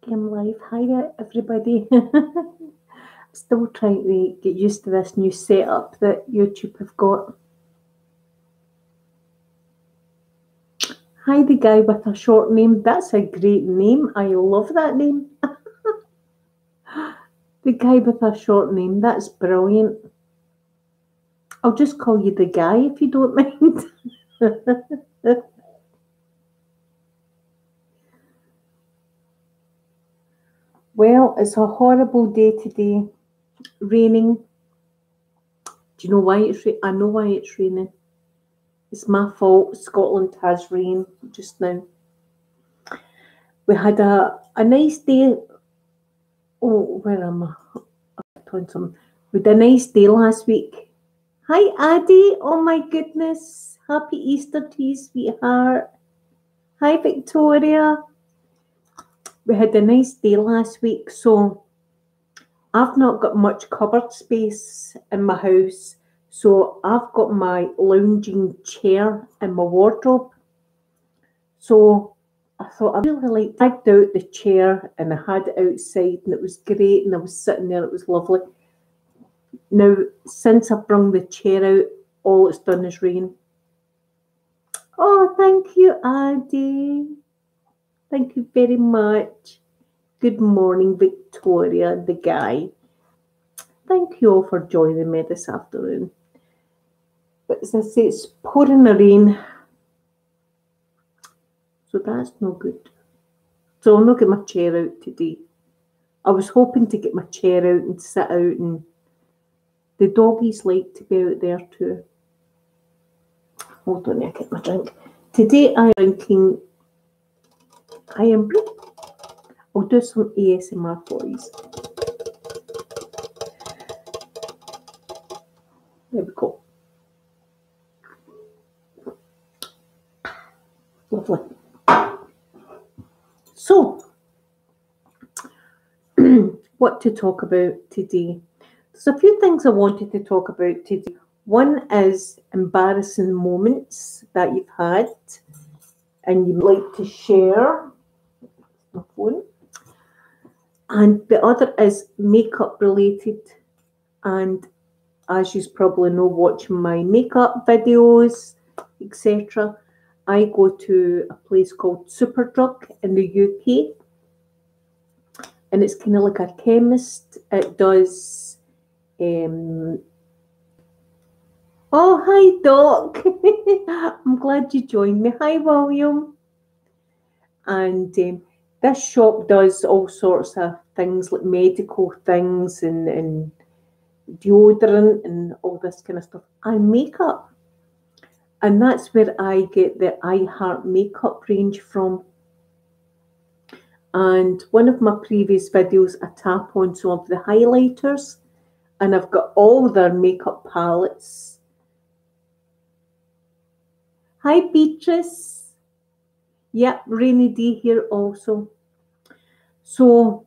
I'm live. Hi there, everybody. Still trying to get used to this new setup that YouTube have got. Hi, the guy with a short name. That's a great name. I love that name. The guy with a short name. That's brilliant. I'll just call you the guy if you don't mind. Well, it's a horrible day today. Raining. Do you know why it's raining? I know why it's raining. It's my fault. Scotland has rain just now. We had a nice day. Oh, where am I? We had a nice day last week. Hi, Addie. Oh, my goodness. Happy Easter to you, sweetheart. Hi, Victoria. We had a nice day last week, so I've not got much cupboard space in my house. So I've got my lounging chair in my wardrobe. So I thought I really dragged out the chair and I had it outside and it was great and I was sitting there, it was lovely. Now, since I brung the chair out, all it's done is rain. Oh, thank you, Addie. Thank you very much. Good morning, Victoria, the guy. Thank you all for joining me this afternoon. But as I say, it's pouring the rain. So that's no good. So I'll not get my chair out today. I was hoping to get my chair out and sit out, and the doggies like to be out there too. Hold on, I get my drink. Today I'm drinking Iron Brew. I'll do some ASMR for you. There we go. Lovely. So, what to talk about today? There's a few things I wanted to talk about today. One is embarrassing moments that you've had and you'd like to share. My phone. And the other is makeup related. And as you probably know, watching my makeup videos, etc., I go to a place called Superdrug in the UK. And it's kind of like a chemist. It does... Oh, hi, Doc. I'm glad you joined me. Hi, William. And this shop does all sorts of things like medical things and deodorant and all this kind of stuff. And makeup. And that's where I get the I Heart makeup range from. And one of my previous videos, I tap on some of the highlighters. And I've got all their makeup palettes. Hi, Beatrice. Yep, rainy day here also. So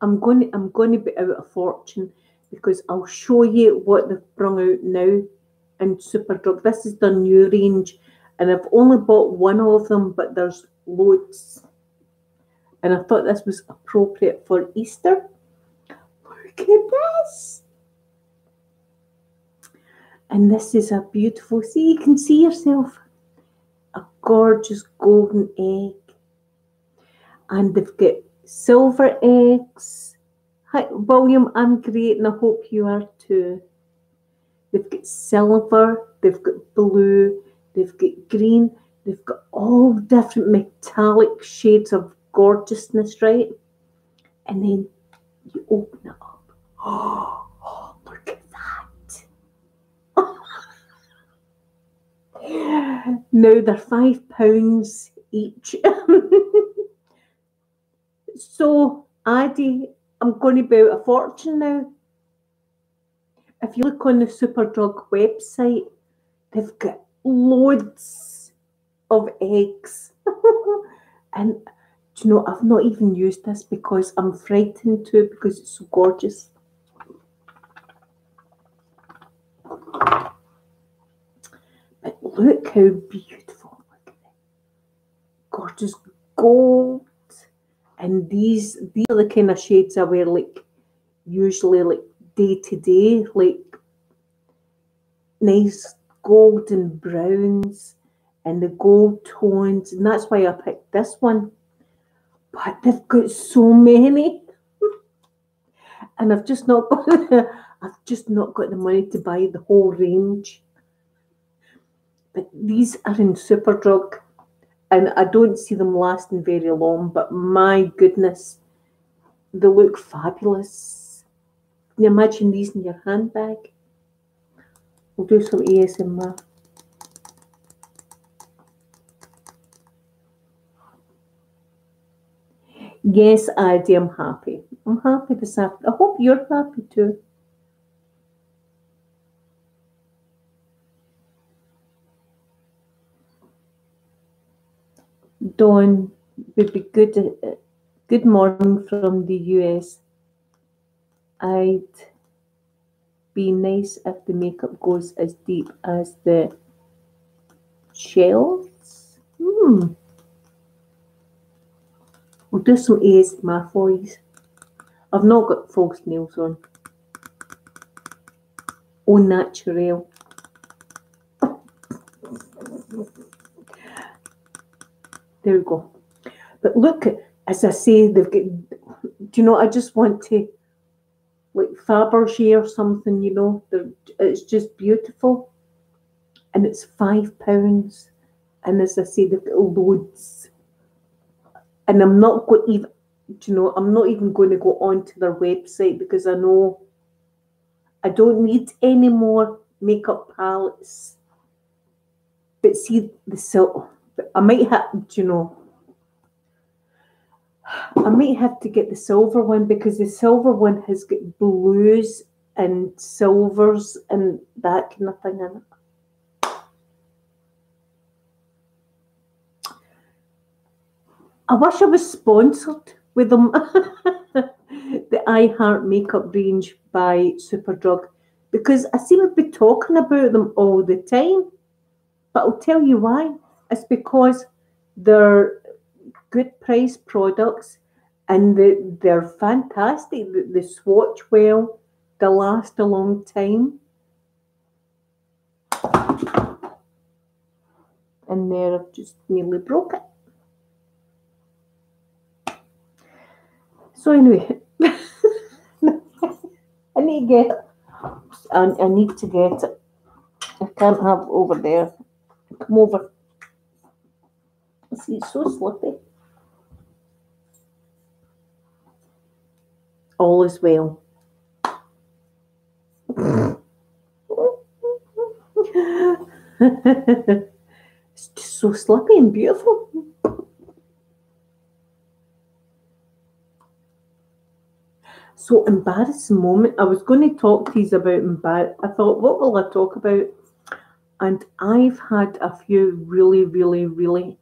I'm going to be out a fortune because I'll show you what they've brought out now in Superdrug. This is their new range, and I've only bought one of them, but there's loads. And I thought this was appropriate for Easter. Look at this. And this is a beautiful, see, you can see yourself, a gorgeous golden egg. And they've got silver eggs. Hi, William, I'm great and I hope you are too. They've got silver, they've got blue, they've got green, they've got all different metallic shades of gorgeousness, right? And then you open it up. Oh, look at that. Now they're £5 each. So, Addie, I'm going to be out a fortune now. If you look on the Superdrug website, they've got loads of eggs. And do you know, I've not even used this because I'm frightened to because it's so gorgeous. But look how beautiful. Look at it. Gorgeous gold And these are the kind of shades I wear, like usually like day to day, like nice golden browns and the gold tones, and that's why I picked this one. But they've got so many, and I've just not got the money to buy the whole range. But these are in Superdrug, and I don't see them lasting very long. But my goodness, they look fabulous. Can you imagine these in your handbag? We'll do some ASMR. Yes, Adi, I'm happy. I'm happy this afternoon. I hope you're happy too. Dawn would be good. Good morning from the US. I'd be nice if the makeup goes as deep as the shells. We'll do some ASMR for you. I've not got false nails on. Au naturel. There we go. But look, as I say, they've got. Do you know? I just want to, like Fabergé or something. You know, it's just beautiful, and it's £5. And as I say, they've got loads. And I'm not going even. Do you know? I'm not even going to go onto their website because I know I don't need any more makeup palettes. But see the silk. I might have. Do you know? I might have to get the silver one because the silver one has got blues and silvers and that kind of thing in it. I wish I was sponsored with them. The I Heart Makeup range by Superdrug, because I seem to be talking about them all the time. But I'll tell you why. It's because they're good price products and they're fantastic. They swatch well, they last a long time. And there, I've just nearly broke it. So anyway, I need to get it. I need to get it. I can't have it over there. Come over. See, it's so slippy. All is well. It's just so slippy and beautiful. So embarrassing moment. I was going to talk to you about I thought, what will I talk about? And I've had a few really, really, really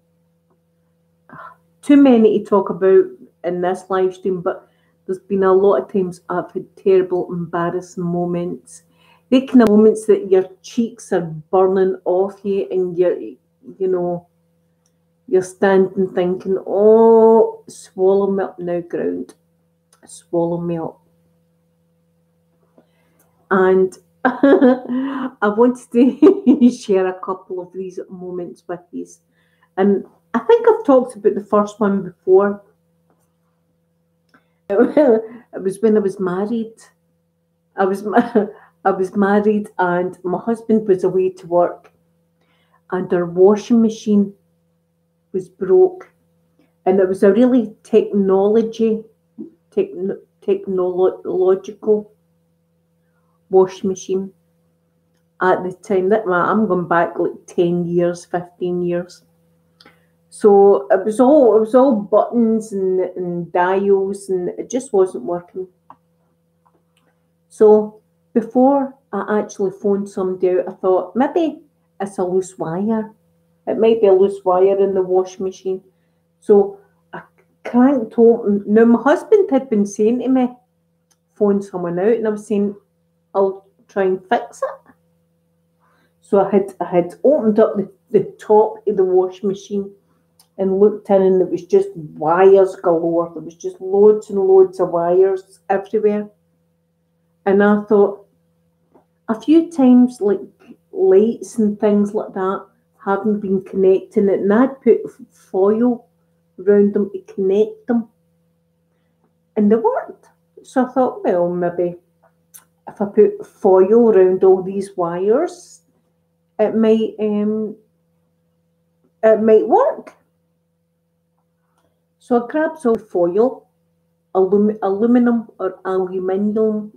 too many to talk about in this live stream, but there's been a lot of times I've had terrible, embarrassing moments. They kind of moments that your cheeks are burning off you and you're standing thinking, oh, swallow me up now, ground. Swallow me up. And I wanted to share a couple of these moments with you. And I think I've talked about the first one before. It was when I was married. I was married and my husband was away to work and our washing machine was broke. And it was a really technological washing machine at the time. I'm going back like 10 years, 15 years. So it was all buttons and dials, and it just wasn't working. So before I actually phoned somebody out, I thought maybe it's a loose wire. It might be a loose wire in the washing machine. So I cranked open. Now my husband had been saying to me, phone someone out, and I was saying, I'll try and fix it. So I had opened up the top of the washing machine, and looked in, and it was just wires galore. There was just loads and loads of wires everywhere. And I thought, a few times, like lights and things like that hadn't been connecting it, and I'd put foil around them to connect them, and they worked. So I thought, well, maybe if I put foil around all these wires, it might work. So I grabbed some foil, aluminum or aluminium,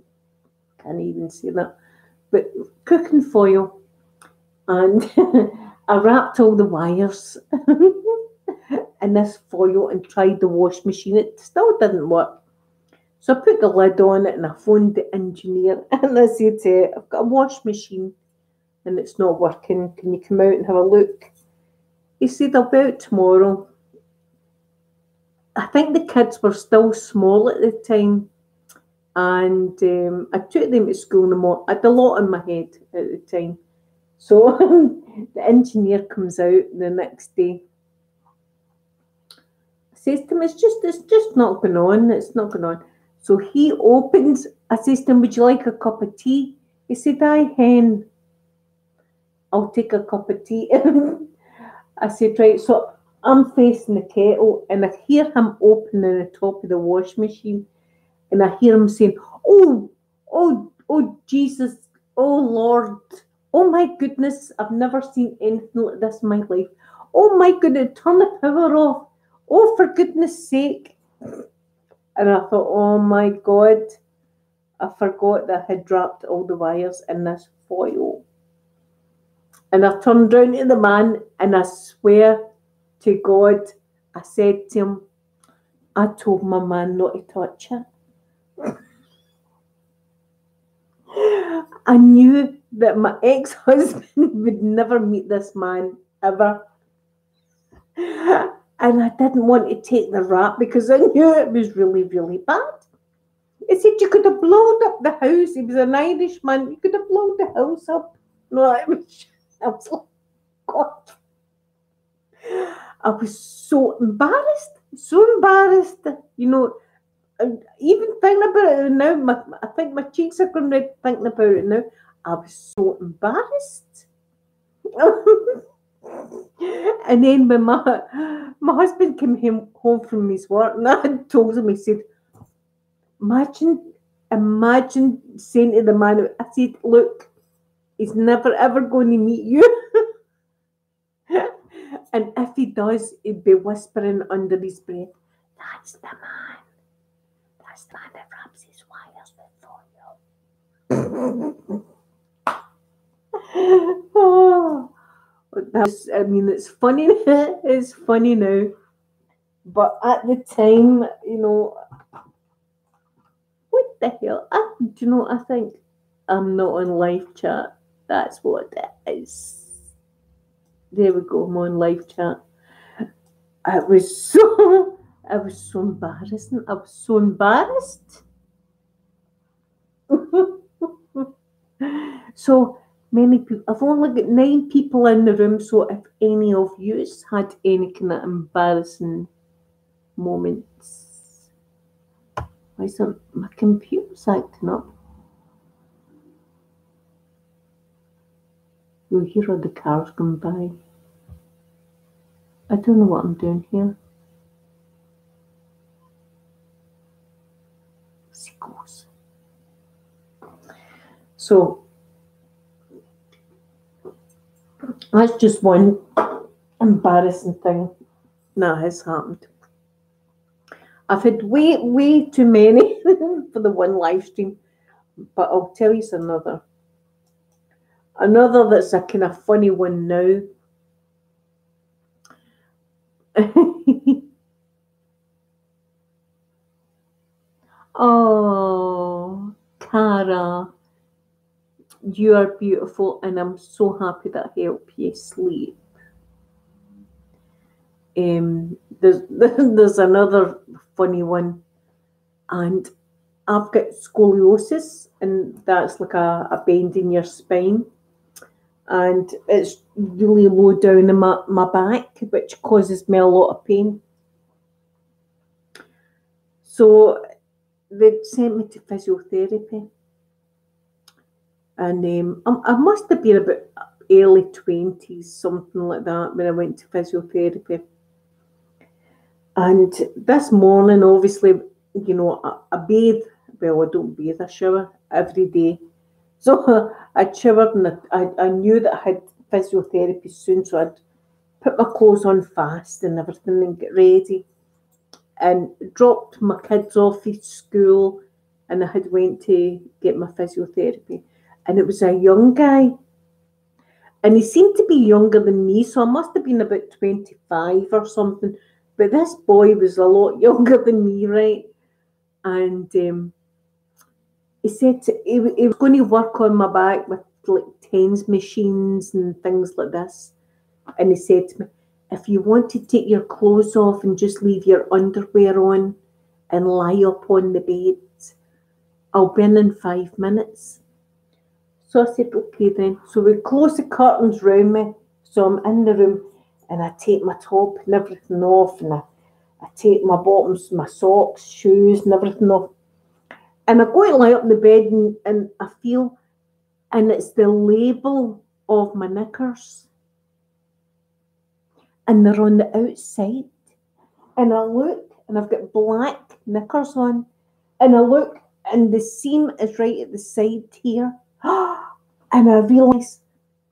can't even say that, but cooking foil, and I wrapped all the wires in this foil and tried the wash machine. It still didn't work. So I put the lid on it and I phoned the engineer and I said, I've got a wash machine and it's not working. Can you come out and have a look? He said, I'll be out tomorrow. I think the kids were still small at the time, and I took them to school in the morning. I had a lot on my head at the time. So the engineer comes out the next day. Says to him, it's just not going on. It's not going on. So he opens. I says to him, would you like a cup of tea? He said, aye, hen, I'll take a cup of tea. I said, right. So I'm facing the kettle, and I hear him opening the top of the wash machine, and I hear him saying, oh, Jesus, oh, Lord, oh, my goodness, I've never seen anything like this in my life. Oh, my goodness, turn the power off. Oh, for goodness sake. And I thought, oh, my God, I forgot that I had wrapped all the wires in this foil. And I turned round to the man, and I swear to God, I said to him, I told my man not to touch it. I knew that my ex-husband would never meet this man, ever. And I didn't want to take the rap because I knew it was really, really bad. He said, you could have blown up the house. He was an Irishman. You could have blown the house up. No, I was like, God. I was so embarrassed. You know, even thinking about it now, I think my cheeks are going red thinking about it now. I was so embarrassed. And then when my husband came home from his work, and I had told him, he said, imagine saying to the man, I said, look, he's never ever going to meet you. And if he does, he'd be whispering under his breath, that's the man. That's the man that wraps his wires with foil. Oh, it's funny. It's funny now. But at the time, you know, what the hell? I think I'm not on live chat. That's what it is. There we go, I'm on live chat. It was so embarrassing. I was so embarrassed. So many people, I've only got 9 people in the room, so if any of you had any kind of embarrassing moments. Why is my computer's acting up? You'll hear all the cars going by. I don't know what I'm doing here. Sickles. So that's just one embarrassing thing that has happened. I've had way too many for the one live stream, but I'll tell you another. Another that's a kind of funny one now. Oh, Cara, you are beautiful, and I'm so happy that I help you sleep. There's another funny one, and I've got scoliosis, and that's like a bend in your spine. and it's really low down in my back, which causes me a lot of pain. So they sent me to physiotherapy, and I must have been about early 20s, something like that, when I went to physiotherapy. And this morning, obviously, I bathe. Well, I don't bathe, I shower every day. So I showered, and I knew that I had physiotherapy soon, so I'd put my clothes on fast and everything and get ready. And dropped my kids off at school, and I had went to get my physiotherapy. And it was a young guy, and he seemed to be younger than me, so I must have been about 25 or something. But this boy was a lot younger than me, right? And he said he was going to work on my back with like TENS machines and things like this. And he said to me, if you want to take your clothes off and just leave your underwear on and lie up on the bed, I'll be in 5 minutes. So I said, okay then. So we close the curtains round me. So I'm in the room, and I take my top and everything off, and I take my bottoms, my socks, shoes and everything off. And I go to lie up in the bed, and I feel, and it's the label of my knickers. And they're on the outside. And I look, and I've got black knickers on. And I look, and the seam is right at the side here. And I realise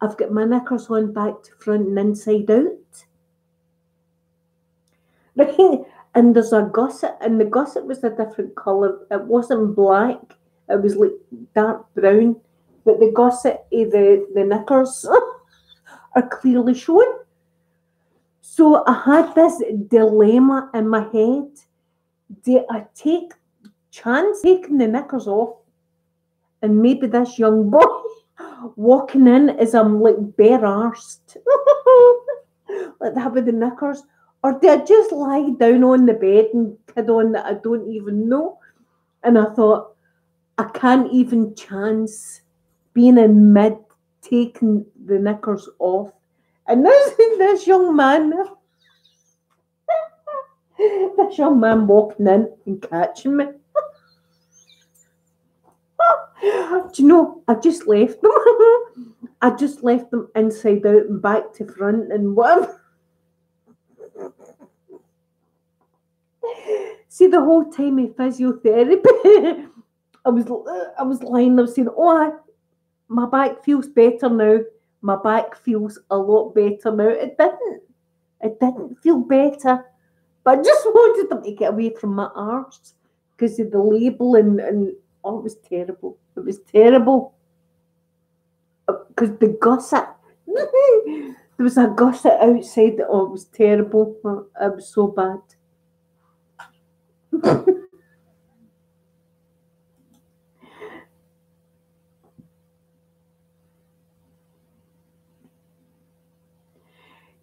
I've got my knickers on back to front and inside out. Right? And there's a gusset, and the gusset was a different colour. It wasn't black, it was like dark brown. But the gusset of the knickers are clearly shown. So I had this dilemma in my head. Do I take chance taking the knickers off, and maybe this young boy walking in as I'm like bare arsed, like that with the knickers? Or do I just lie down on the bed and kid on that I don't even know? And I thought, I can't even chance being in mid taking the knickers off. And this young man, this young man walking in and catching me. Do you know, I just left them. I just left them inside out and back to front and whatever. See, the whole time of physiotherapy, I was lying there saying, oh, my back feels better now. My back feels a lot better now. It didn't feel better. But I just wanted them to get away from my arse because of the label, and oh, it was terrible. It was terrible. Because the gusset, there was a gusset outside. Oh, it was terrible. It was so bad.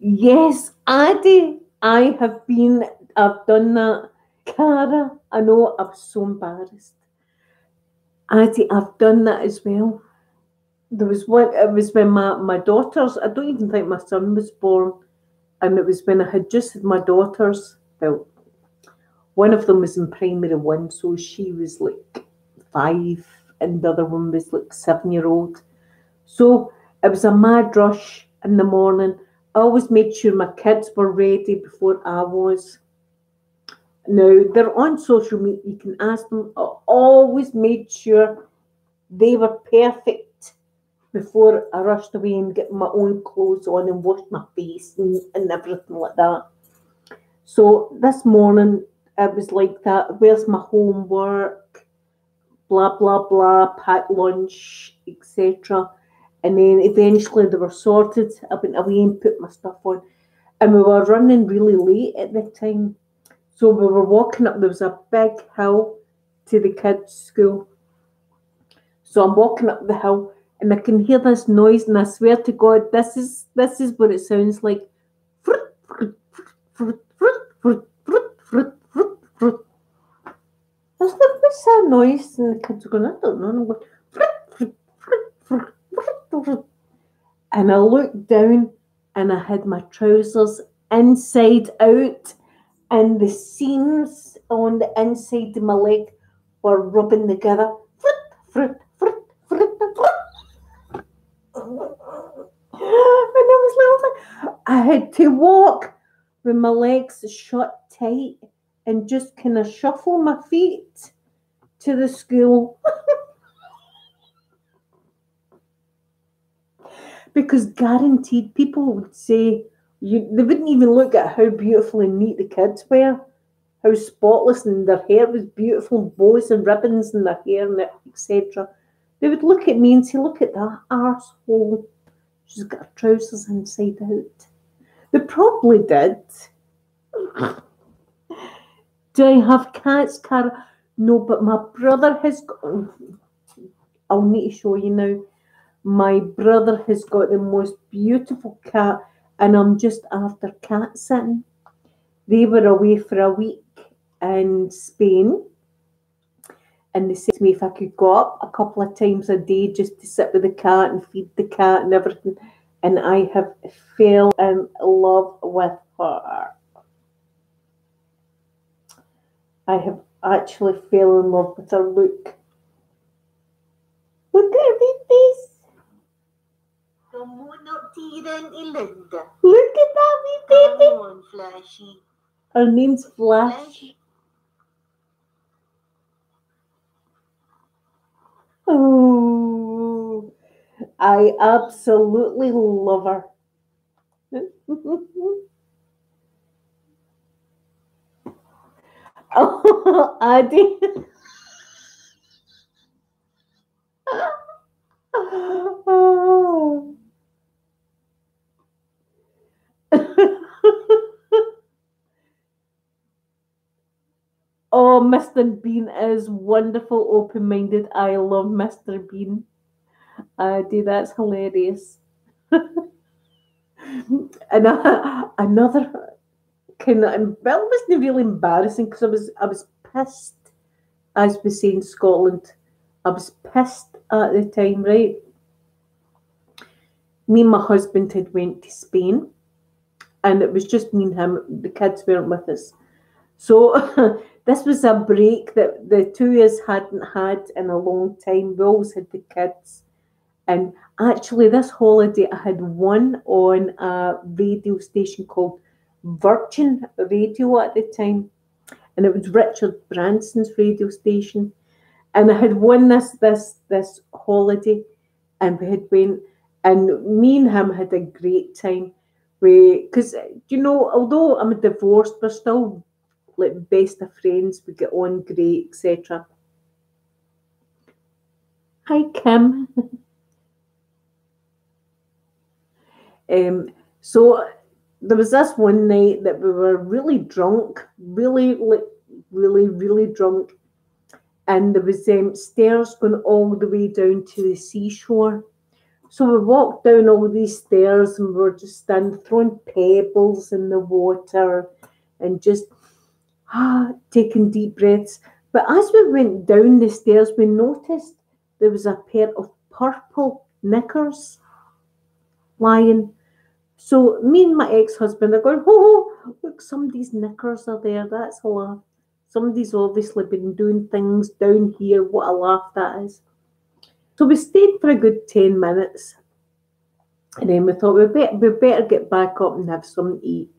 Yes, Addy, I've done that. Cara, I know, I was so embarrassed. Addy, I've done that as well. There was one, it was when my daughters, I don't even think my son was born, and it was when I had just had my daughters. Well, one of them was in primary one, so she was like 5, and the other one was like 7-year-old. So it was a mad rush in the morning. I always made sure my kids were ready before I was. Now, they're on social media, you can ask them. I always made sure they were perfect before I rushed away and get my own clothes on and washed my face and everything like that. So this morning, it was like that. Where's my homework? Blah, blah, blah, pack lunch, etc. And then eventually they were sorted. I went away and put my stuff on. And we were running really late at the time. So we were walking up, there was a big hill to the kids' school. So I'm walking up the hill, and I can hear this noise, and I swear to God, this is what it sounds like. I was like, what's that noise? And the kids are going, I don't know. And I'm going, And I looked down and I had my trousers inside out, and the seams on the inside of my leg were rubbing together. Fruit, fruit, fruit, fruit, fruit. And I was like, I had to walk with my legs shut tight and just kind of shuffle my feet to the school. Because guaranteed people would say, they wouldn't even look at how beautiful and neat the kids were, how spotless, and their hair was beautiful, bows and ribbons in their hair, and etc. They would look at me and say, look at that arsehole. She's got her trousers inside out. They probably did. Do I have cats, Cara? No, but my brother has got... I'll need to show you now. My brother has got the most beautiful cat, and I'm just after cat sitting. They were away for a week in Spain, and they said to me if I could go up a couple of times a day just to sit with the cat and feed the cat and everything, and I have fell in love with her. I have actually fell in love with her. Look at her face. Come on up to you then, Linda. Look at that wee baby. Come on, Flashy. Her name's Flash. Oh, I absolutely love her. Oh, Addie. Oh. Oh, Mr. Bean is wonderful, open-minded. I love Mr. Bean. Addie, that's hilarious. And another kind of, well, it wasn't really embarrassing because I was pissed, as we say in Scotland. I was pissed at the time, right? Me and my husband had went to Spain, and it was just me and him. The kids weren't with us. So this was a break that the two of us hadn't had in a long time. We always had the kids. And actually, this holiday, I had one on a radio station called Virgin Radio at the time. And it was Richard Branson's radio station. And I had won this holiday, and we had went, and me and him had a great time. Because although I'm divorced, we're still like best of friends. We get on great, etc. Hi, Kim. So there was this one night that we were really drunk, really drunk, and there was stairs going all the way down to the seashore. So we walked down all these stairs and we were just standing throwing pebbles in the water and just taking deep breaths. But as we went down the stairs, we noticed there was a pair of purple knickers lying. So me and my ex-husband are going, oh, look, somebody's knickers are there. That's a laugh. Somebody's obviously been doing things down here. What a laugh that is. So we stayed for a good 10 minutes. And then we thought we better get back up and have something to eat.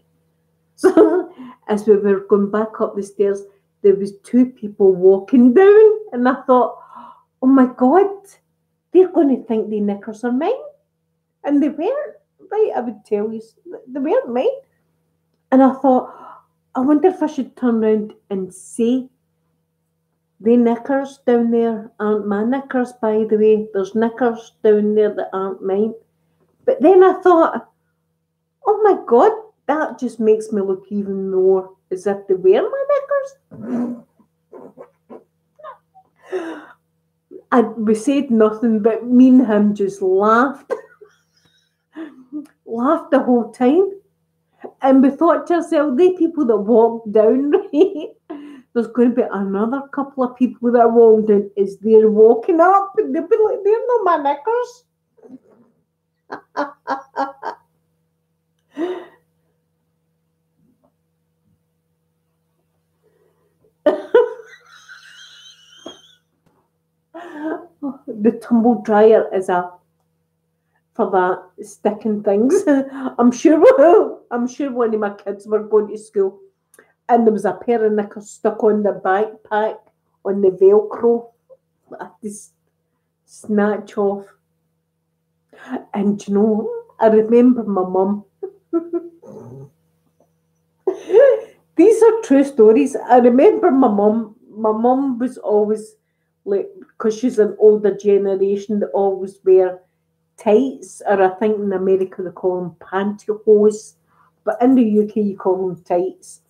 So as we were going back up the stairs, there was two people walking down. And I thought, oh my God, they're going to think the knickers are mine. And they weren't. Right, I would tell you, they weren't mine. And I thought, I wonder if I should turn around and say, the knickers down there aren't my knickers, by the way. There's knickers down there that aren't mine. But then I thought, oh my God, that just makes me look even more as if they were my knickers. We said nothing, but me and him just laughed. Laughed the whole time. And we thought to ourselves, the people that walked down, right? There's going to be another couple of people that are walking down as they're walking up, and they'll be like, they're not my knickers. the tumble dryer is for that sticking things. I'm sure one of my kids were going to school and there was a pair of knickers stuck on the backpack on the Velcro. I just snatch off. And I remember my mum. These are true stories. I remember my mum. My mum was always like, because she's an older generation that always wear tights, or I think in America they call them pantyhose, but in the UK you call them tights.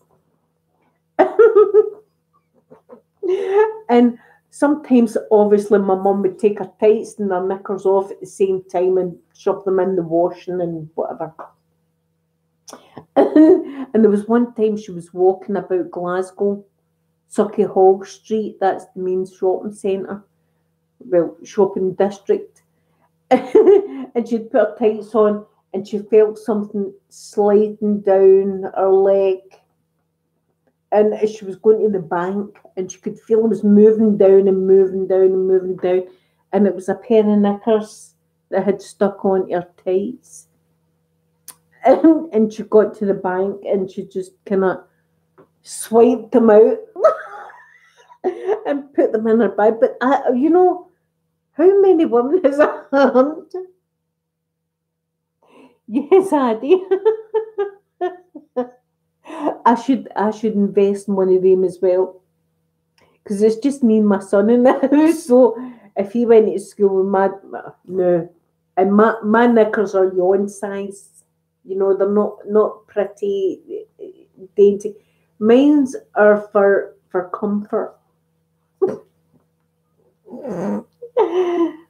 And sometimes, obviously, my mum would take her tights and her knickers off at the same time and shove them in the washing and whatever. And there was one time she was walking about Glasgow, Sauchiehall Street, that's the main shopping centre, well, shopping district. And she'd put her tights on and she felt something sliding down her leg. And as she was going to the bank and she could feel it was moving down and moving down and moving down. And it was a pair of knickers that had stuck on her tights. And she got to the bank and she just kind of swiped them out and put them in her bag. But, how many women has that harmed? Yes, Addy. I should invest in one of them as well. Because it's just me and my son in the house. So if he went to school with and my knickers are yawn size. They're not pretty dainty. Mine's are for comfort.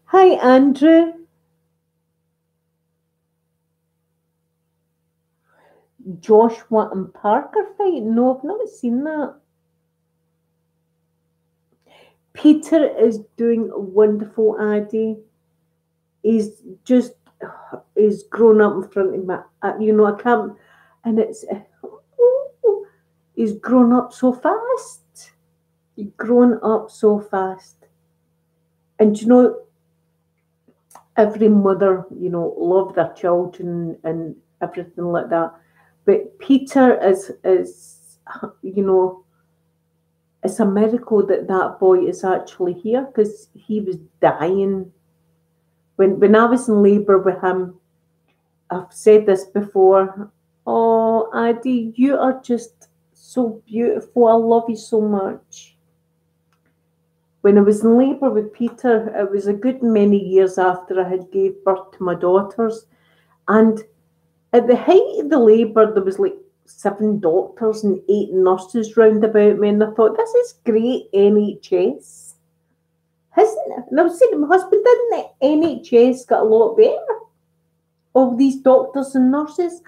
Hi, Andrew. Joshua and Parker fight? No, I've not seen that. Peter is doing wonderful, Addy. He's grown up in front of me. I can't, and he's grown up so fast. He's grown up so fast. And every mother, love their children and everything like that. But Peter is it's a miracle that boy is actually here, because he was dying. When I was in labour with him, I've said this before. Oh, Addy, you are just so beautiful. I love you so much. When I was in labour with Peter, it was a good many years after I had gave birth to my daughters. And at the height of the labour, there was like 7 doctors and 8 nurses round about me. And I thought, this is great NHS. Isn't it? And I was saying to my husband, didn't the NHS get a lot better? All these doctors and nurses.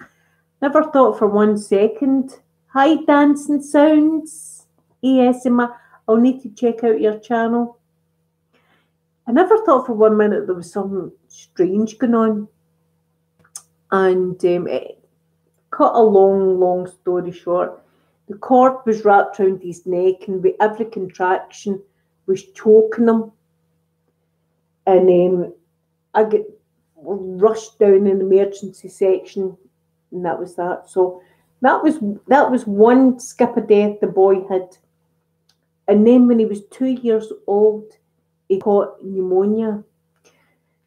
Never thought for 1 second. Hi, Dancing Sounds. ASMR. I'll need to check out your channel. I never thought for 1 minute there was something strange going on. And it cut a long story short. The cord was wrapped around his neck, and with every contraction was choking him. And I get rushed down in the emergency section, and that was that. So that was one skip of death the boy had. And then when he was 2 years old, he caught pneumonia.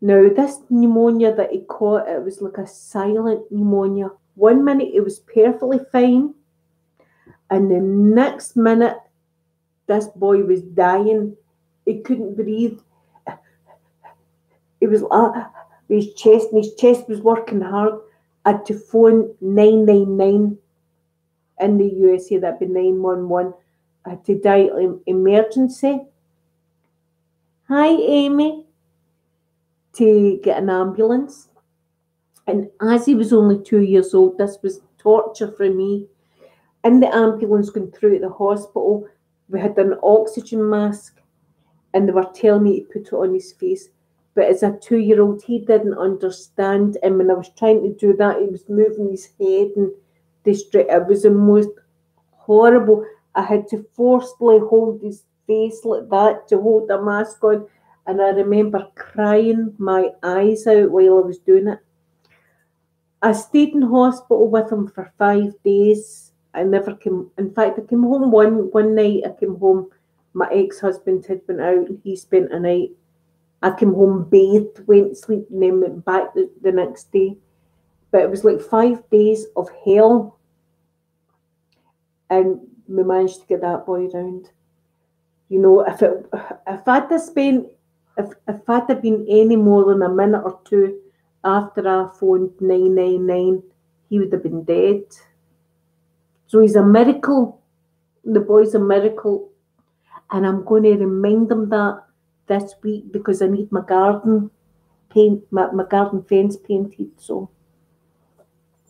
Now, this pneumonia that he caught, it was like a silent pneumonia. 1 minute it was perfectly fine, and the next minute this boy was dying. He couldn't breathe. It was his chest, and his chest was working hard. I had to phone 999 in the USA, that'd be 911. I had to dial emergency. Hi, Amy. To get an ambulance. And as he was only 2 years old, this was torture for me. In the ambulance going through at the hospital, we had an oxygen mask, and they were telling me to put it on his face. But as a 2-year-old, he didn't understand. And when I was trying to do that, he was moving his head and it was the most horrible. I had to forcibly hold his face like that to hold the mask on. And I remember crying my eyes out while I was doing it. I stayed in hospital with him for 5 days. I never came. In fact, I came home one night. I came home. My ex-husband had been out, and he spent a night. I came home bathed, went to sleep, and then went back the next day. But it was like 5 days of hell, and we managed to get that boy round. You know, if I'd have spent if I'd have been any more than a minute or two after I phoned 999, he would have been dead. So he's a miracle. The boy's a miracle, and I'm going to remind him that this week because I need my garden my garden fence painted. So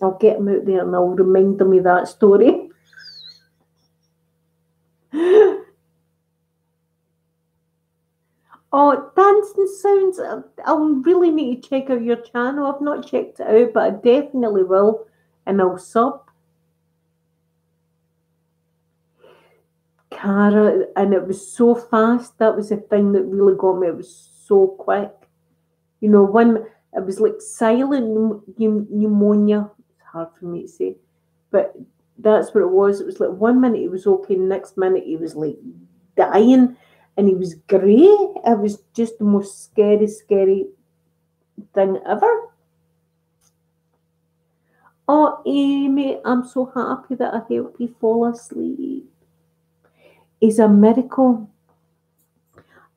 I'll get him out there and I'll remind him of that story. Oh, dancing sounds. I'll really need to check out your channel. I've not checked it out, but I definitely will. And I'll sub. Cara, and it was so fast. That was the thing that really got me. It was so quick. You know, when it was like silent pneumonia. It's hard for me to say, but that's what it was. It was like 1 minute he was okay, next minute he was like dying, and he was grey. It was just the most scary thing ever. Oh, Amy, I'm so happy that I helped you fall asleep. It's a miracle.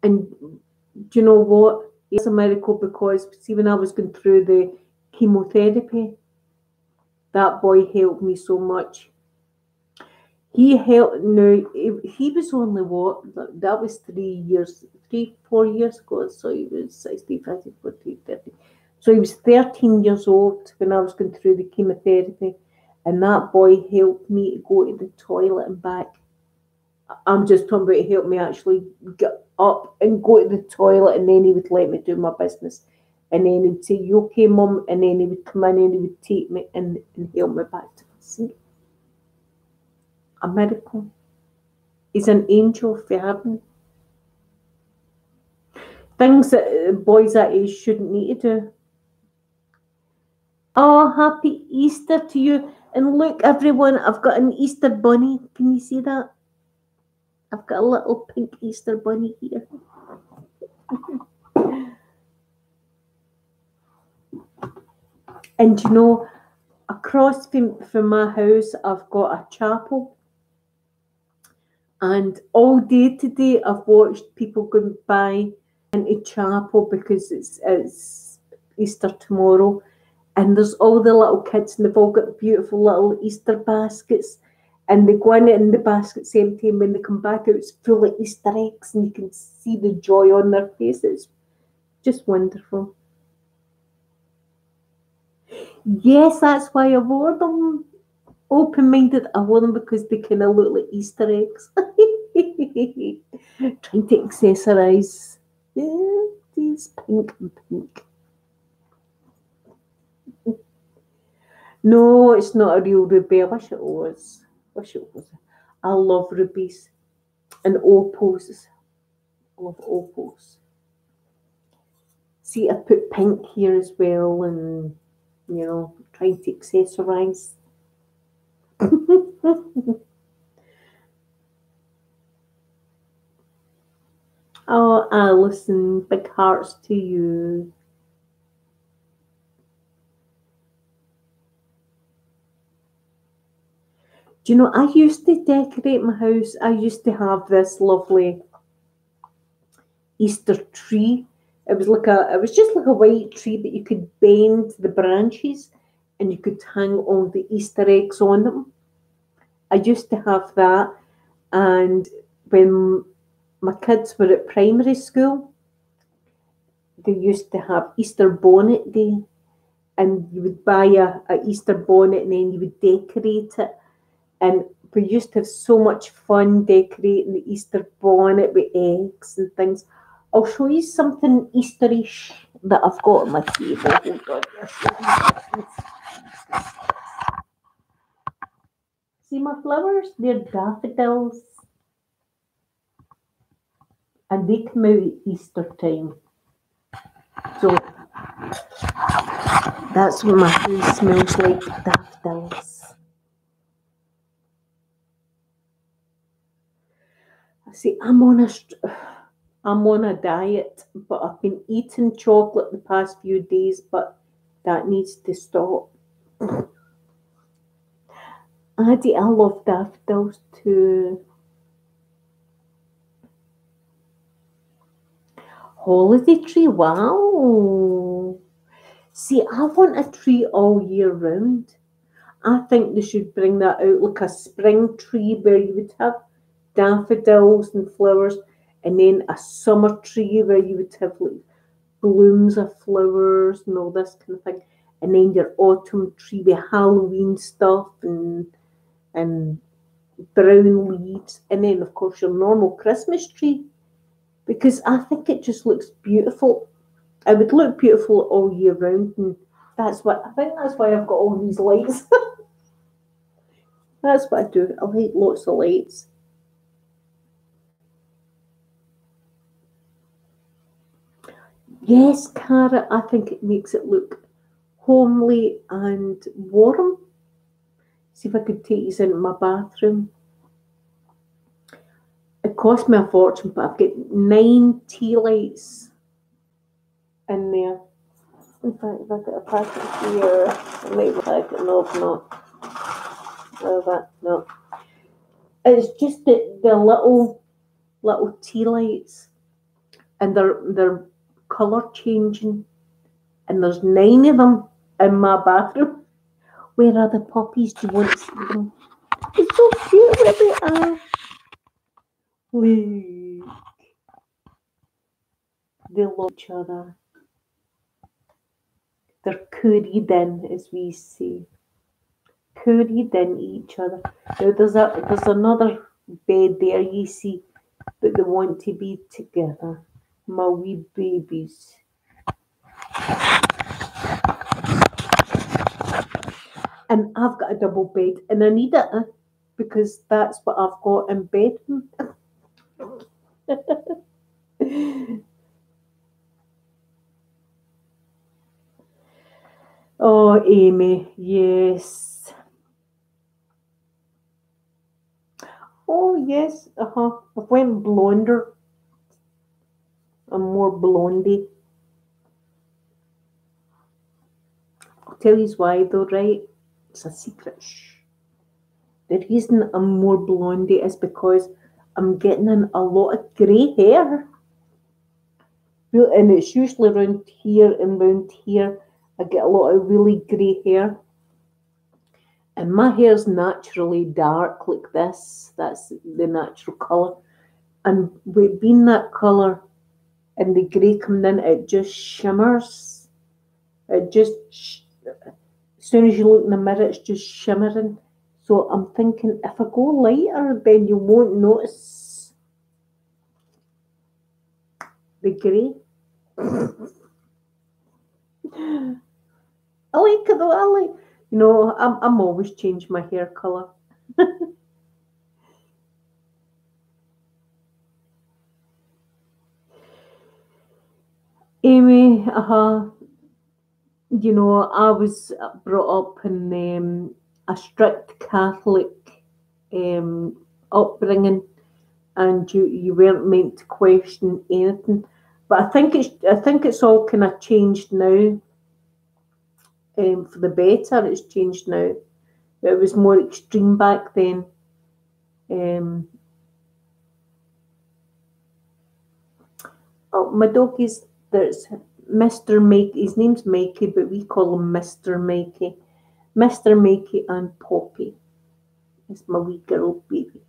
And do you know what? It's a miracle because, see, when I was going through the chemotherapy, that boy helped me so much. He helped, no, he was only what? That was 4 years ago. So he was 60, 50, 40, 50. So he was 13 years old when I was going through the chemotherapy. And that boy helped me to go to the toilet and back. I'm just talking about he helped me actually get up and go to the toilet, and then he would let me do my business. And then he'd say, "You okay, Mum?" And then he would come in and he would take me and help me back to my seat. A miracle. He's an angel for heaven. Things that boys that age shouldn't need to do. Oh, happy Easter to you. And look, everyone, I've got an Easter bunny. Can you see that? I've got a little pink Easter bunny here. And you know, across from my house, I've got a chapel. And all day today, I've watched people going by into chapel because it's Easter tomorrow. And there's all the little kids, and they've all got beautiful little Easter baskets. And they go in the basket's empty, and when they come back out, it's full of Easter eggs, and you can see the joy on their faces. Just wonderful. Yes, that's why I wore them. Open-minded, I wore them because they kind of look like Easter eggs. Trying to accessorize. Yeah, these pink and pink. No, it's not a real ruby. I wish it was. I love rubies and opals. I love opals. See, I put pink here as well, and you know, trying to accessorize. Oh, Alison, big hearts to you. Do you know, I used to decorate my house. I used to have this lovely Easter tree. It was just like a white tree, but you could bend the branches and you could hang all the Easter eggs on them. I used to have that, and when my kids were at primary school, they used to have Easter bonnet day, and you would buy a Easter bonnet and then you would decorate it. And we used to have so much fun decorating the Easter bonnet with eggs and things. I'll show you something Easterish that I've got on my table. Hold on. See my flowers? They're daffodils. and they come out at Easter time. So that's what my house smells like, daffodils. See, I'm on a diet, but I've been eating chocolate the past few days, but that needs to stop. I love daffodils too. Holiday tree, wow. See, I want a tree all year round. I think they should bring that out like a spring tree where you would have daffodils and flowers, and then a summer tree where you would have like blooms of flowers and all this kind of thing, and then your autumn tree with Halloween stuff and brown leaves, and then of course your normal Christmas tree, because I think it just looks beautiful. It would look beautiful all year round, and that's why I've got all these lights. That's what I do. I like lots of lights. Yes, Cara, I think it makes it look homely and warm. See if I could take these into my bathroom. It cost me a fortune, but I've got 9 tea lights in there. In fact, if I get a packet here, I might like it. No, not. No. It's just the little tea lights, and they're colour changing, and there's 9 of them in my bathroom. Where are the puppies? Do you want to see them? It's so cute where they are. Look. They love each other. They're curried in, as we say. Curried in each other. Now there's another bed there, you see, but they want to be together. My wee babies. And I've got a double bed, and I need it because that's what I've got in bed. Oh, Amy, yes. Oh, yes, I've went blonder. I'm more blondie. I'll tell you why though, right? It's a secret. Shh. The reason I'm more blondie is because I'm getting in a lot of grey hair. And it's usually around here and round here. I get a lot of really grey hair. And my hair's naturally dark like this. That's the natural colour. And with being that colour and the grey coming in, it just shimmers. It just, as soon as you look in the mirror, it's just shimmering. So I'm thinking if I go lighter, then you won't notice the grey. I like it though. I'm always changing my hair colour. Amy, I was brought up in a strict Catholic upbringing, and you weren't meant to question anything. But I think it's all kind of changed now. For the better, it's changed now. It was more extreme back then. My doggies, there's Mr. Mikey. His name's Mikey, but we call him Mr. Mikey. Mr. Mikey and Poppy. It's my wee girl baby.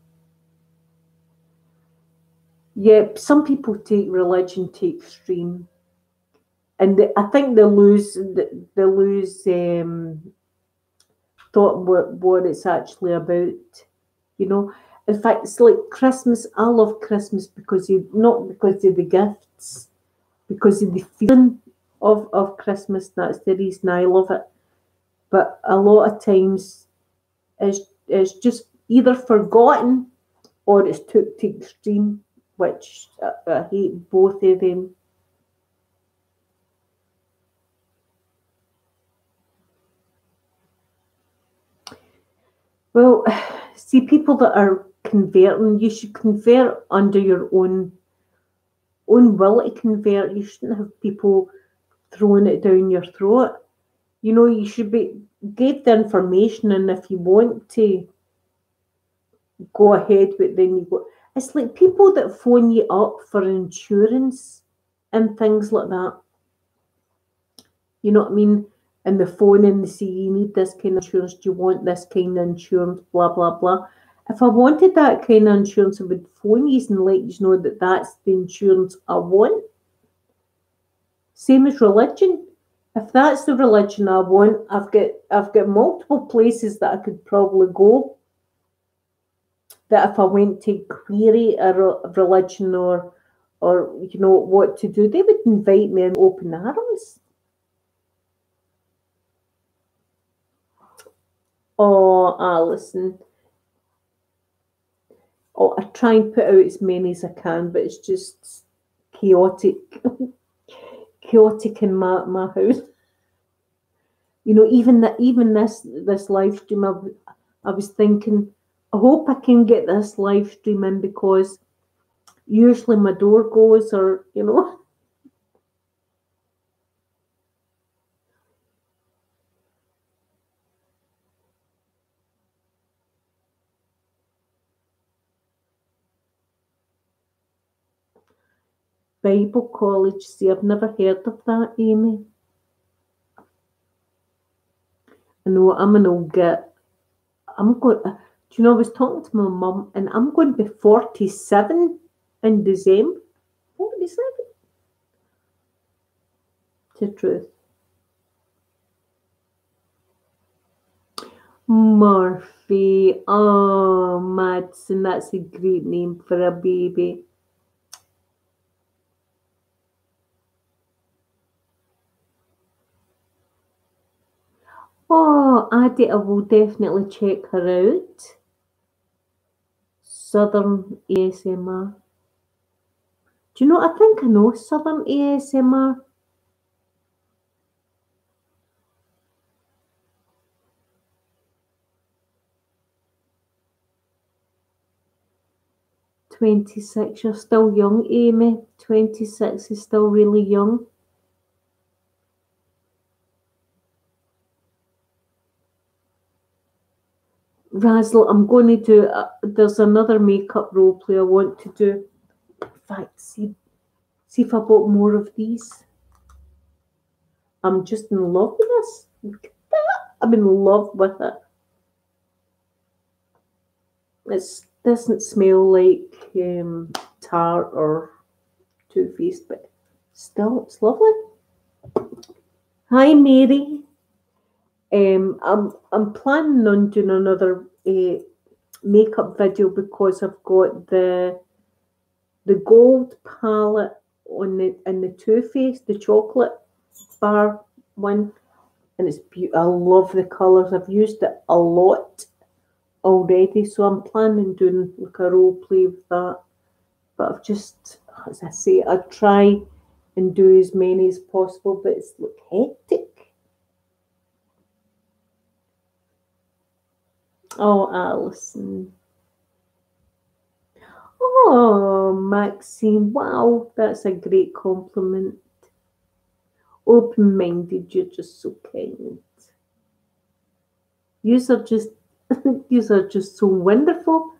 Yeah, some people take religion to extreme, and I think they lose thought what it's actually about. In fact, it's like Christmas. I love Christmas not because of the gifts, because of the feeling of Christmas. That's the reason I love it. But a lot of times, it's just either forgotten or it's took to extreme. which I hate both of them. Well, see, people that are converting, you should convert under your own will to convert. You shouldn't have people throwing it down your throat. You know, you should give the information, and if you want to go ahead with, then you go. It's like people that phone you up for insurance and things like that. You know what I mean? And the phone and they say, you need this kind of insurance, do you want this kind of insurance, blah, blah, blah. If I wanted that kind of insurance, I would phone you and let you know that that's the insurance I want. Same as religion. If that's the religion I want, I've got multiple places that I could probably go. That if I went to query a religion or you know what to do, they would invite me in open arms. Oh, Alison. Oh, I try and put out as many as I can, but it's just chaotic. Chaotic in my house. You know, even this live stream, I was thinking, I hope I can get this live stream in because usually my door goes, or you know. Bible college. See, I've never heard of that, Amy. I know I'm an old git. I'm going. Do you know? I was talking to my mum, and I'm going to be 47 in December. 47. It's the truth. Murphy. Oh, Madsen. That's a great name for a baby. Oh, Addie, I will definitely check her out. Southern ASMR. Do you know, I think I know Southern ASMR. "26, you're still young, Amy. 26 is still really young." Razzle, I'm going to do, there's another makeup role play I want to do. In fact, see if I bought more of these. I'm just in love with this. Look at that. I'm in love with it. It doesn't smell like Tarte or Too Faced, but still, it's lovely. Hi, Mary. I'm planning on doing another makeup video because I've got the gold palette on the Too Faced, the chocolate bar one, and it's beautiful. I love the colours. I've used it a lot already, so I'm planning doing like a role play with that. But I've just, as I say, I try and do as many as possible, but it's like hectic. Oh, Alison. Oh, Maxine. Wow, that's a great compliment. Open-minded, you're just so kind. Yous are just so wonderful.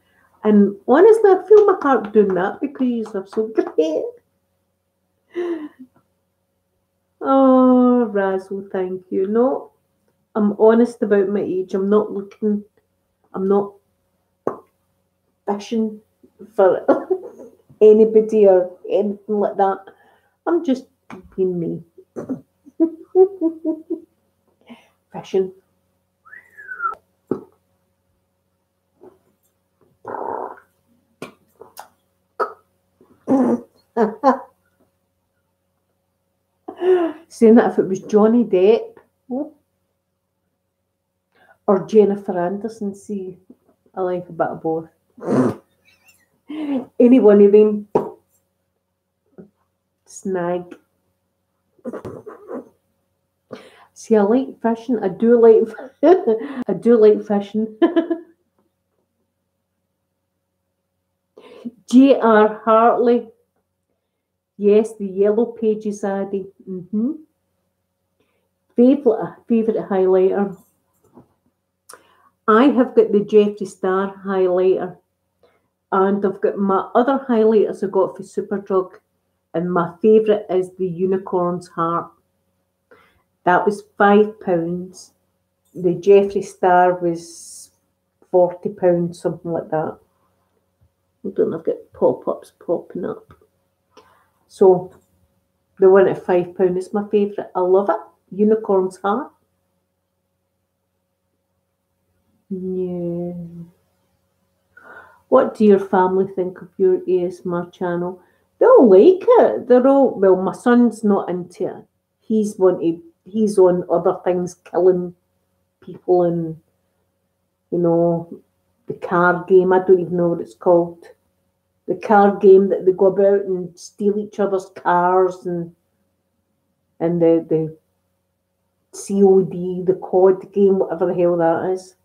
And honestly, I feel my heart doing that because you are so great. Oh, Razzle, thank you. No, I'm honest about my age. I'm not fishing for anybody or anything like that. I'm just being me. Fishing. Saying that if it was Johnny Depp or Jennifer Anderson, see, I like a bit of both. Any one of them, snag. See, I like fishing. I do like I do like fishing. J.R. Hartley. Yes, the Yellow Pages Addy. Favourite highlighter. I have got the Jeffree Star highlighter. And I've got my other highlighters I got for Superdrug. And my favourite is the Unicorn's Heart. That was £5. The Jeffree Star was £40, something like that. Hold on, I've got pop-ups popping up. So the one at £5 is my favourite. I love it. Unicorn's Heart. Yeah. What do your family think of your ASMR channel? They all like it. They're all, well, my son's not into it. He's on other things, killing people, and the car game. I don't even know what it's called. The car game that they go about and steal each other's cars, and the COD, the COD game, whatever the hell that is.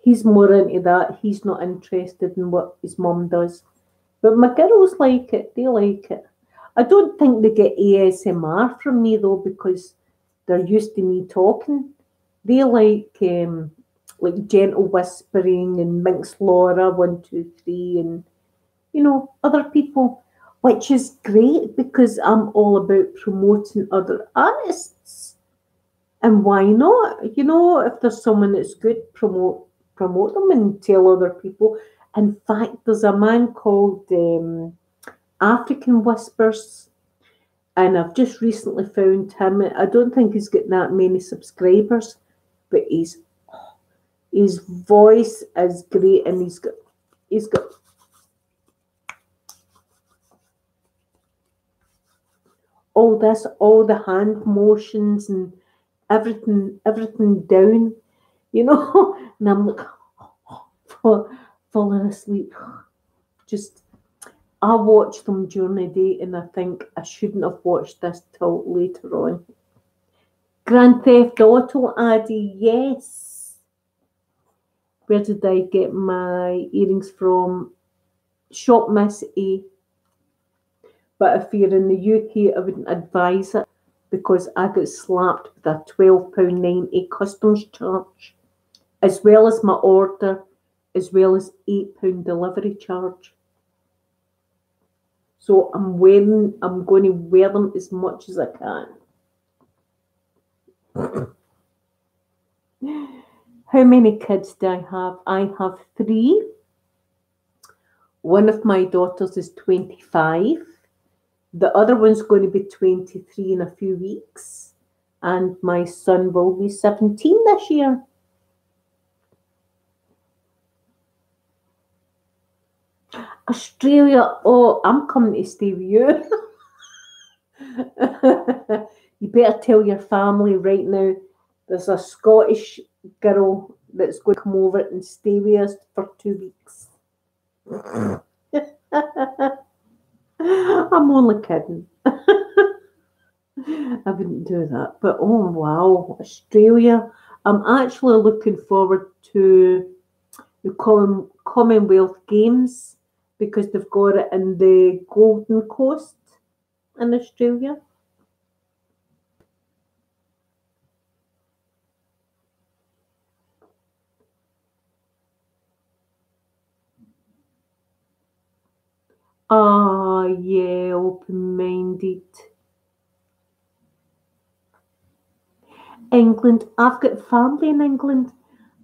He's more into that. He's not interested in what his mum does. But my girls like it. They like it. I don't think they get ASMR from me, though, because they're used to me talking. They like gentle whispering and Minx Laura 123 and other people, which is great because I'm all about promoting other artists. And why not? If there's someone that's good, promote them and tell other people. In fact, there's a man called African Whispers, and I've just recently found him. I don't think he's got that many subscribers, but his voice is great, and he's got all the hand motions and everything down, and I'm like falling asleep. Just, I watch them during the day and I think I shouldn't have watched this till later on. Grand Theft Auto Addy, yes. Where did I get my earrings from? Shop Miss A. But if you're in the UK, I wouldn't advise it because I got slapped with a £12.90 customs charge, as well as my order, as well as £8 delivery charge. So I'm going to wear them as much as I can. How many kids do I have? I have 3. One of my daughters is 25. The other one's going to be 23 in a few weeks. And my son will be 17 this year. Australia, oh, I'm coming to stay with you. You better tell your family right now. There's a Scottish girl that's going to come over and stay with us for 2 weeks. I'm only kidding. I wouldn't do that. But oh wow, Australia. I'm actually looking forward to the Commonwealth Games because they've got it in the Golden Coast in Australia. Ah, yeah, open-minded. England. I've got family in England.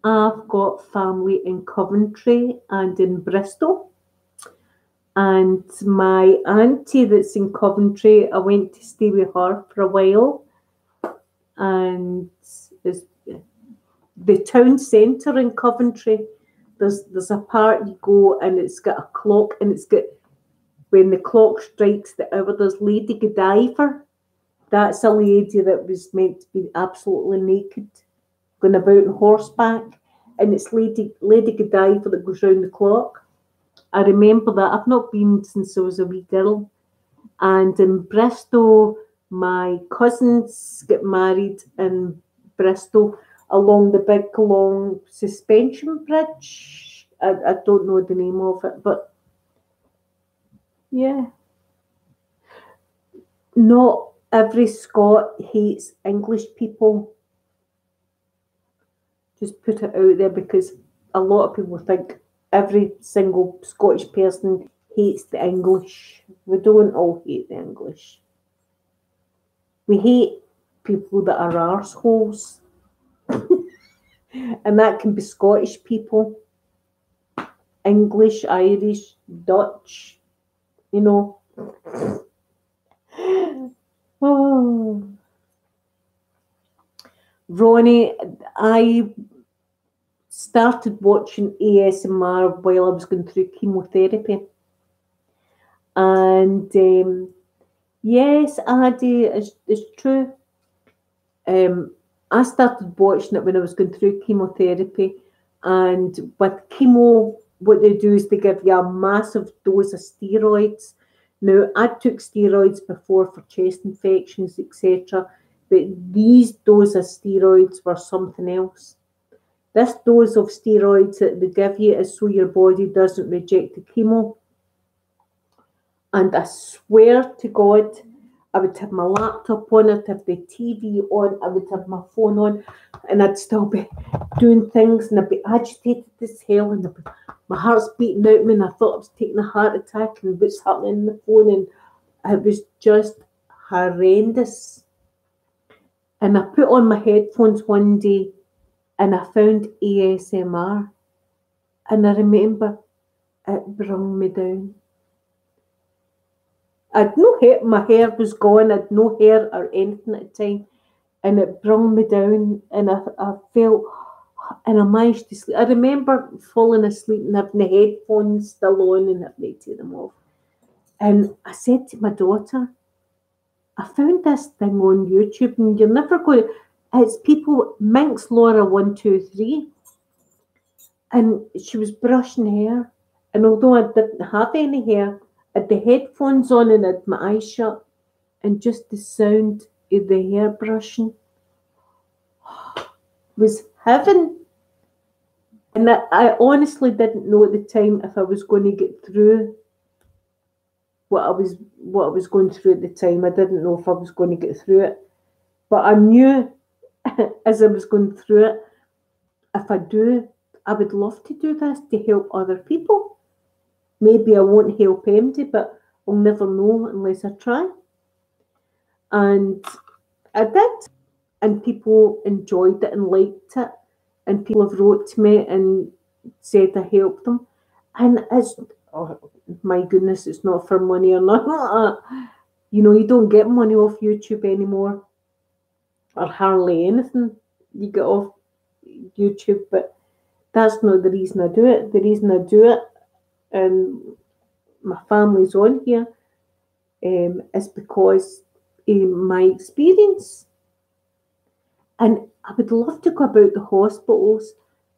I've got family in Coventry and in Bristol. And my auntie that's in Coventry, I went to stay with her for a while. And the town centre in Coventry, there's a part you go and it's got a clock, and it's got, when the clock strikes the hour, there's Lady Godiva. That's a lady that was meant to be absolutely naked, going about on horseback, and it's Lady Godiva that goes round the clock. I remember that. I've not been since I was a wee girl, And in Bristol, my cousins get married in Bristol along the big long suspension bridge. I don't know the name of it, but yeah. Not every Scot hates English people. Just put it out there because a lot of people think every single Scottish person hates the English. We don't all hate the English. We hate people that are arseholes. And that can be Scottish people, English, Irish, Dutch, you know. Oh. Ronnie, I started watching ASMR while I was going through chemotherapy. And yes, Addy, it's true. I started watching it when I was going through chemotherapy. And with chemo, what they do is they give you a massive dose of steroids. Now, I took steroids before for chest infections, etc. But these doses of steroids were something else. This dose of steroids that they give you is so your body doesn't reject the chemo. And I swear to God, I would have my laptop on, I'd have the TV on, I would have my phone on, and I'd still be doing things, and I'd be agitated as hell, and my heart's beating out of me, and I thought I was taking a heart attack, and what's happening on the phone, and it was just horrendous. And I put on my headphones one day, and I found ASMR, and I remember it brung me down. I'd no hair, my hair was gone, I'd no hair or anything at the time, and it brung me down, and I felt, and I managed to sleep. I remember falling asleep and having the headphones still on and having to take them off. And I said to my daughter, I found this thing on YouTube, and you're never going to, it's people, Minx Laura 123, and she was brushing hair, and although I didn't have any hair, I had the headphones on and I had my eyes shut, and just the sound of the hair brushing was heaven. And I honestly didn't know at the time if I was going to get through what I was going through at the time. I didn't know if I was going to get through it, but I knew as I was going through it, if I do, I would love to do this to help other people. Maybe I won't help empty, but I'll never know unless I try. And I did, and people enjoyed it and liked it, and people have wrote to me and said I helped them, and it's, oh my goodness, it's not for money or nothing like that. You know, you don't get money off YouTube anymore, or hardly anything you get off YouTube, but that's not the reason I do it. The reason I do it, and my family's on here, is because my experience. And I would love to go about the hospitals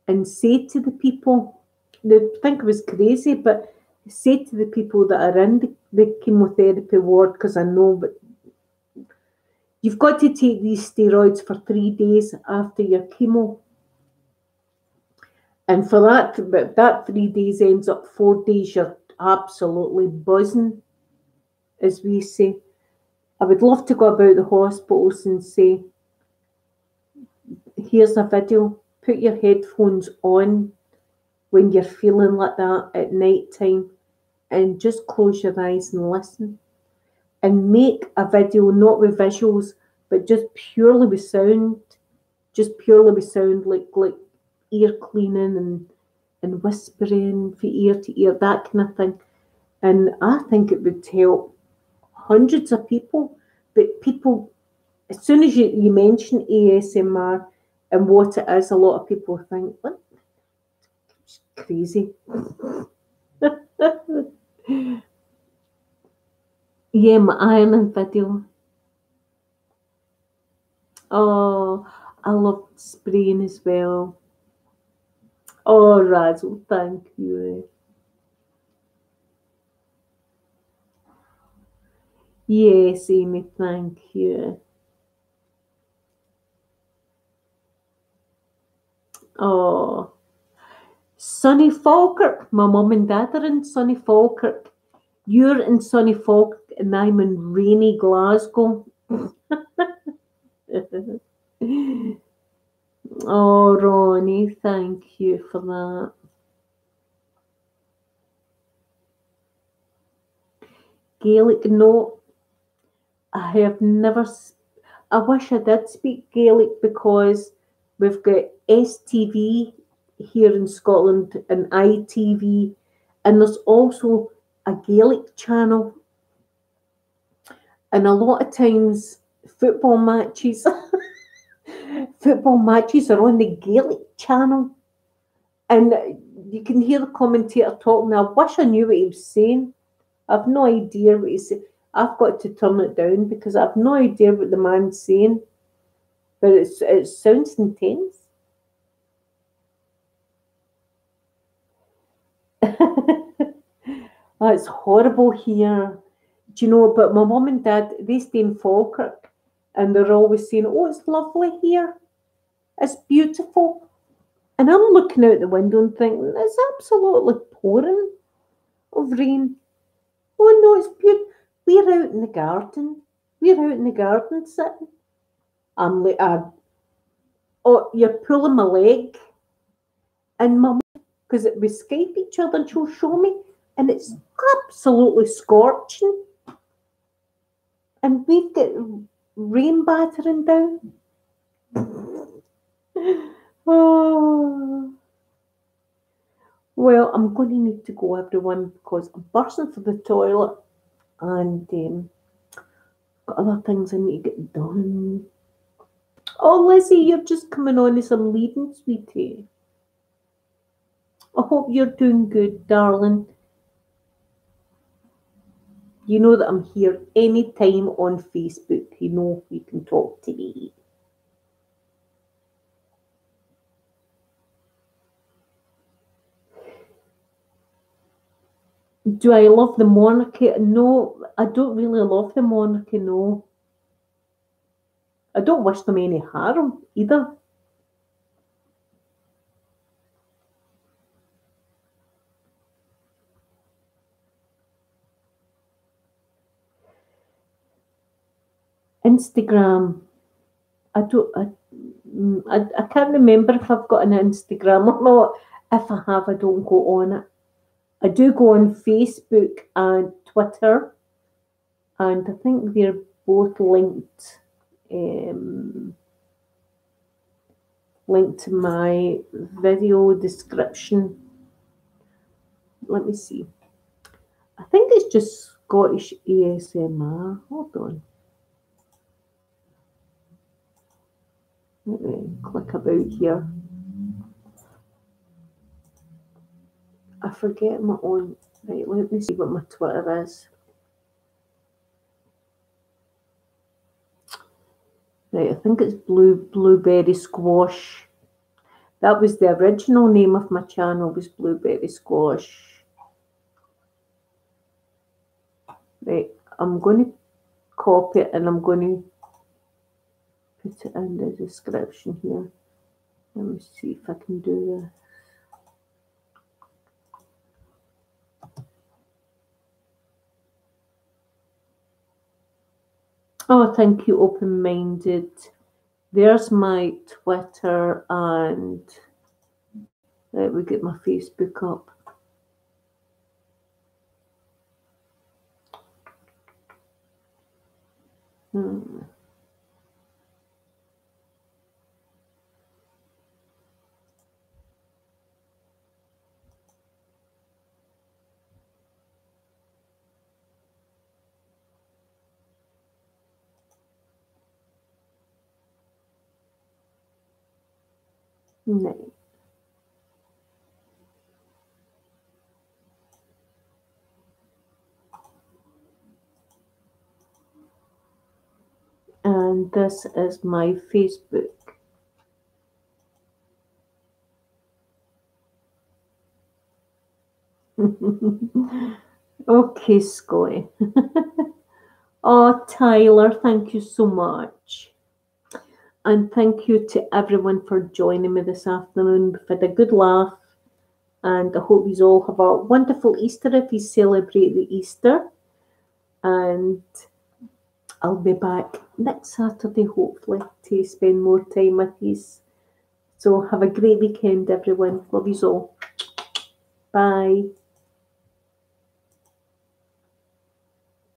and say to the people, they think I was crazy, but say to the people that are in the chemotherapy ward, because I know, but you've got to take these steroids for 3 days after your chemo. And for that 3 days ends up 4 days, you're absolutely buzzing, as we say. I would love to go about the hospitals and say, here's a video, put your headphones on when you're feeling like that at night time, and just close your eyes and listen. And make a video not with visuals, but just purely with sound. Just purely with sound, like ear cleaning and whispering from ear to ear, that kind of thing. And I think it would help hundreds of people. But people, as soon as you mention ASMR and what it is, a lot of people think, what? It's crazy. Yeah, my ironing video. Oh, I love spraying as well. Oh, Razzle, thank you. Yes, Amy, thank you. Oh, sunny Falkirk. My mum and dad are in sunny Falkirk. You're in sunny Falkirk, and I'm in rainy Glasgow. Oh, Ronnie, thank you for that. Gaelic, no, I have never. I wish I did speak Gaelic because we've got STV here in Scotland and ITV, and there's also a Gaelic channel, and a lot of times football matches, football matches are on the Gaelic channel, and you can hear the commentator talking. I wish I knew what he was saying. I've no idea what he's saying. I've got to turn it down because I've no idea what the man's saying, but it sounds intense. Oh, it's horrible here. Do you know? But my mum and dad, they stay in Falkirk, and they're always saying, "Oh, it's lovely here. It's beautiful." And I'm looking out the window and thinking, "It's absolutely pouring of rain." Oh no, it's beautiful. We're out in the garden. We're out in the garden sitting. I'm like, oh, you're pulling my leg, and my because we Skype each other, and she'll show me, and it's absolutely scorching. And we've got rain battering down. Oh, well, I'm going to need to go, everyone, because I'm bursting for the toilet and got other things I need to get done. Oh, Lizzie, you're just coming on as I'm leaving, sweetie. I hope you're doing good, darling. You know that I'm here anytime on Facebook. You know you can talk to me. Do I love the monarchy? No, I don't really love the monarchy, no. I don't wish them any harm either. Instagram. I don't. I can't remember if I've got an Instagram or not. If I have, I don't go on it. I do go on Facebook and Twitter, and I think they're both linked. Um, Linked to my video description. Let me see. I think it's just Scottish ASMR. Hold on. Let me click about here. I forget my own. Right, let me see what my Twitter is. Right, I think it's Blueberry Squash. That was the original name of my channel, was Blueberry Squash. Right, I'm going to copy it and I'm going to put it in the description here. Let me see if I can do this. Oh, thank you, Open Minded. There's my Twitter, and let me get my Facebook up. Hmm. No. And this is my Facebook. Okay, Scully. Oh, Tyler, thank you so much. And thank you to everyone for joining me this afternoon. We've had a good laugh, and I hope you all have a wonderful Easter if you celebrate the Easter. And I'll be back next Saturday, hopefully, to spend more time with you. So have a great weekend, everyone. Love you all. Bye.